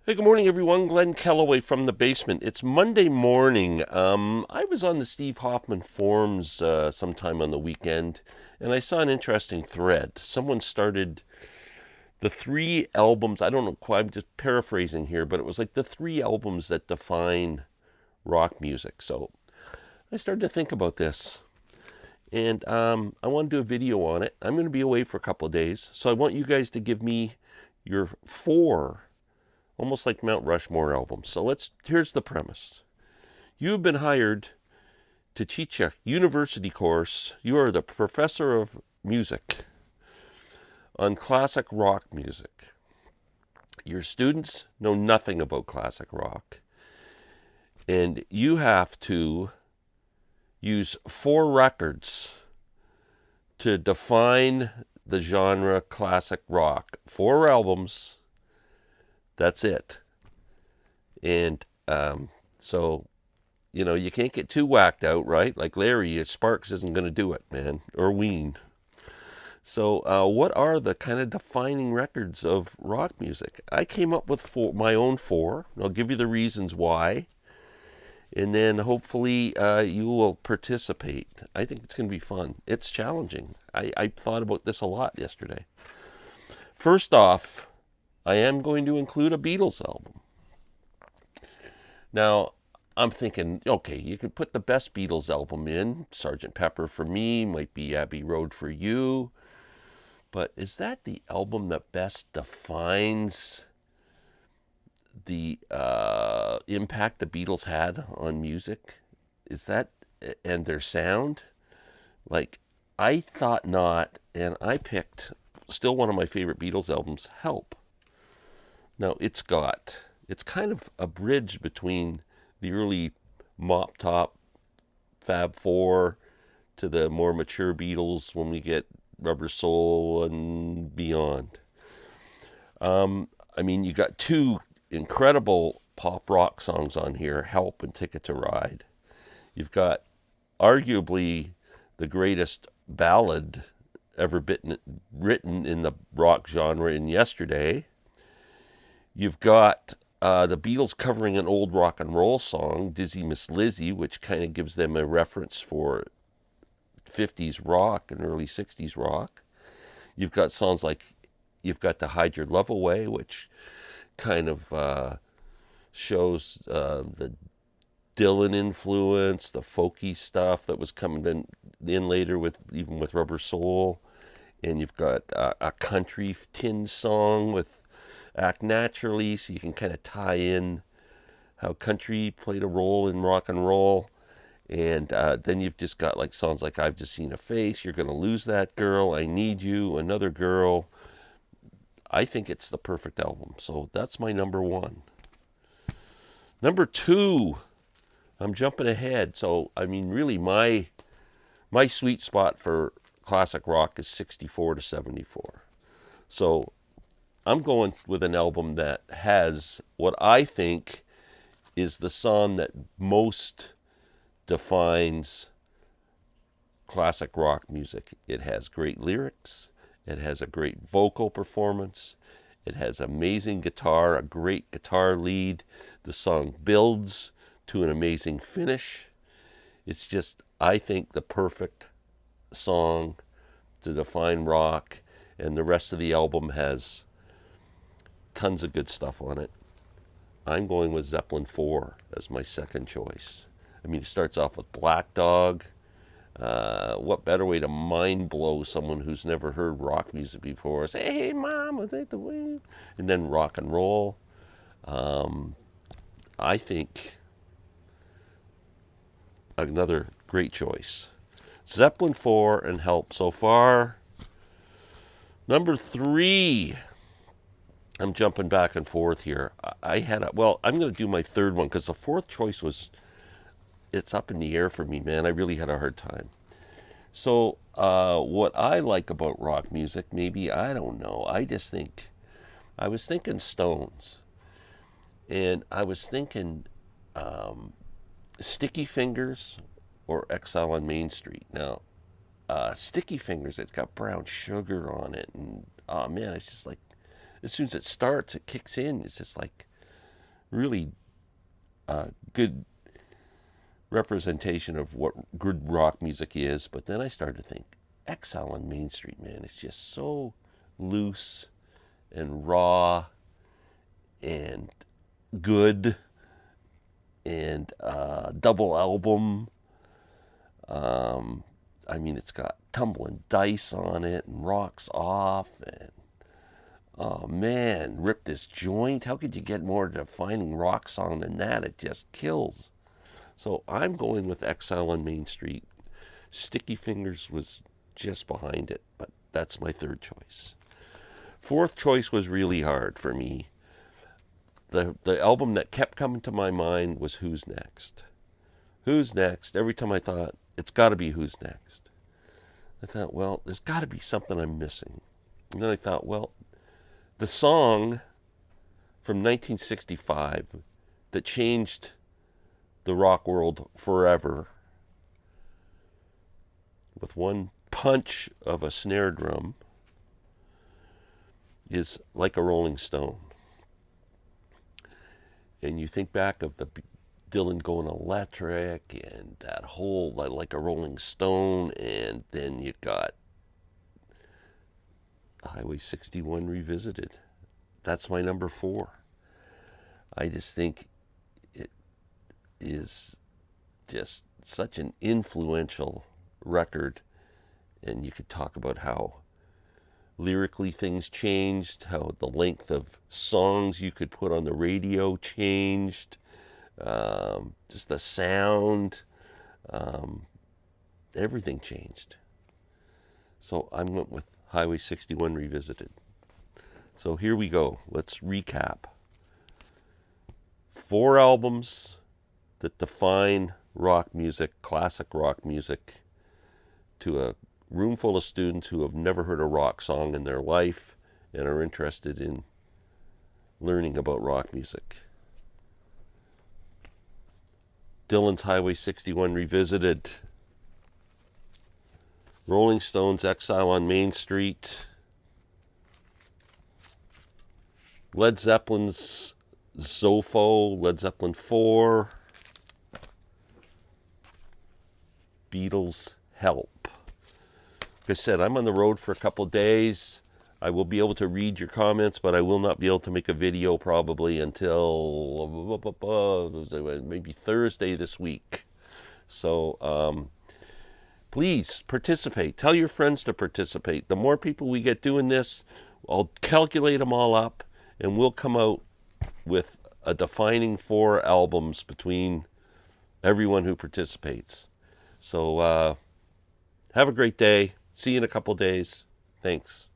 Hey, good morning, everyone. Glenn Kellaway from the basement. It's Monday morning. I was on the Steve Hoffman forums sometime on the weekend, and I saw an interesting thread. Someone started the three albums. I don't know quite, I'm just paraphrasing here, but it was like the three albums that define rock music. So I started to think about this, and I want to do a video on it. I'm going to be away for a couple of days, so I want you guys to give me your four almost like Mount Rushmore albums. So here's the premise. You have been hired to teach a university course. You are the professor of music on classic rock music. Your students know nothing about classic rock, and you have to use four records to define the genre classic rock. Four albums, that's it. And so you can't get too whacked out, right? Like Larry, Sparks isn't going to do it, man, or Ween. So, what are the kind of defining records of rock music? I came up with my own four. I'll give you the reasons why, and then hopefully you will participate. I think it's going to be fun. It's challenging. I thought about this a lot yesterday. First off, I am going to include a Beatles album. Now, I'm thinking, okay, you could put the best Beatles album in. Sgt. Pepper for me, might be Abbey Road for you. But is that the album that best defines the impact the Beatles had on music? Is that, and their sound? Like, I thought not, and I picked still one of my favorite Beatles albums, Help. Now, it's kind of a bridge between the early mop top Fab Four to the more mature Beatles when we get Rubber Soul and beyond. I mean, you got two incredible pop rock songs on here, Help and Ticket to Ride. You've got arguably the greatest ballad ever written in the rock genre in Yesterday. You've got the Beatles covering an old rock and roll song, Dizzy Miss Lizzy, which kind of gives them a reference for 50s rock and early 60s rock. You've got songs like You've Got to Hide Your Love Away, which kind of shows the Dylan influence, the folky stuff that was coming in later with even with Rubber Soul. And you've got a country tin song with Act Naturally, so you can kind of tie in how country played a role in rock and roll. And then you've just got like songs like I've Just Seen a Face, You're Gonna Lose That Girl, I Need You, Another Girl. I think it's the perfect album. So that's my number one. Number two, I'm jumping ahead. So I mean really my sweet spot for classic rock is 64 to 74. So I'm going with an album that has what I think is the song that most defines classic rock music. It has great lyrics, it has a great vocal performance, it has amazing guitar, a great guitar lead. The song builds to an amazing finish. It's just, I think, the perfect song to define rock, and the rest of the album has tons of good stuff on it. I'm going with Zeppelin 4 as my second choice. I mean, it starts off with Black Dog. What better way to mind blow someone who's never heard rock music before? Say, hey, mom, I think the way. And then rock and roll. I think another great choice. Zeppelin 4 and Help so far. Number three. I'm jumping back and forth here. I'm going to do my third one because the fourth choice it's up in the air for me, man. I really had a hard time. So, what I like about rock music, maybe, I don't know. I was thinking Stones. And I was thinking Sticky Fingers or Exile on Main Street. Now, Sticky Fingers, it's got brown sugar on it. And, oh, man, it's just like, as soon as it starts, it kicks in. It's just like really good representation of what good rock music is. But then I started to think, Exile on Main Street, man, it's just so loose and raw and good, and double album. I mean, it's got Tumbling Dice on it and Rocks Off, and oh man, Rip This Joint. How could you get more defining rock song than that? It just kills. So I'm going with Exile on Main Street. Sticky Fingers was just behind it, but that's my third choice. Fourth choice was really hard for me. The album that kept coming to my mind was Who's Next. Who's Next? Every time I thought, it's got to be Who's Next. I thought, well, there's got to be something I'm missing. And then I thought, well, the song from 1965 that changed the rock world forever with one punch of a snare drum is Like a Rolling Stone. And you think back of the Dylan going electric and that whole Like a Rolling Stone, and then you got Highway 61 Revisited. That's my number 4. I just think it is just such an influential record, and you could talk about how lyrically things changed, how the length of songs you could put on the radio changed, just the sound, everything changed. So I went with Highway 61 Revisited. So here we go. Let's recap. 4 albums that define rock music, classic rock music, to a room full of students who have never heard a rock song in their life and are interested in learning about rock music. Dylan's Highway 61 Revisited. Rolling Stones' Exile on Main Street. Led Zeppelin's Zofo, Led Zeppelin 4. Beatles' Help. Like I said, I'm on the road for a couple days. I will be able to read your comments, but I will not be able to make a video probably until maybe Thursday this week. So please participate. Tell your friends to participate. The more people we get doing this, I'll calculate them all up, and we'll come out with a defining 4 albums between everyone who participates. So have a great day. See you in a couple days. Thanks.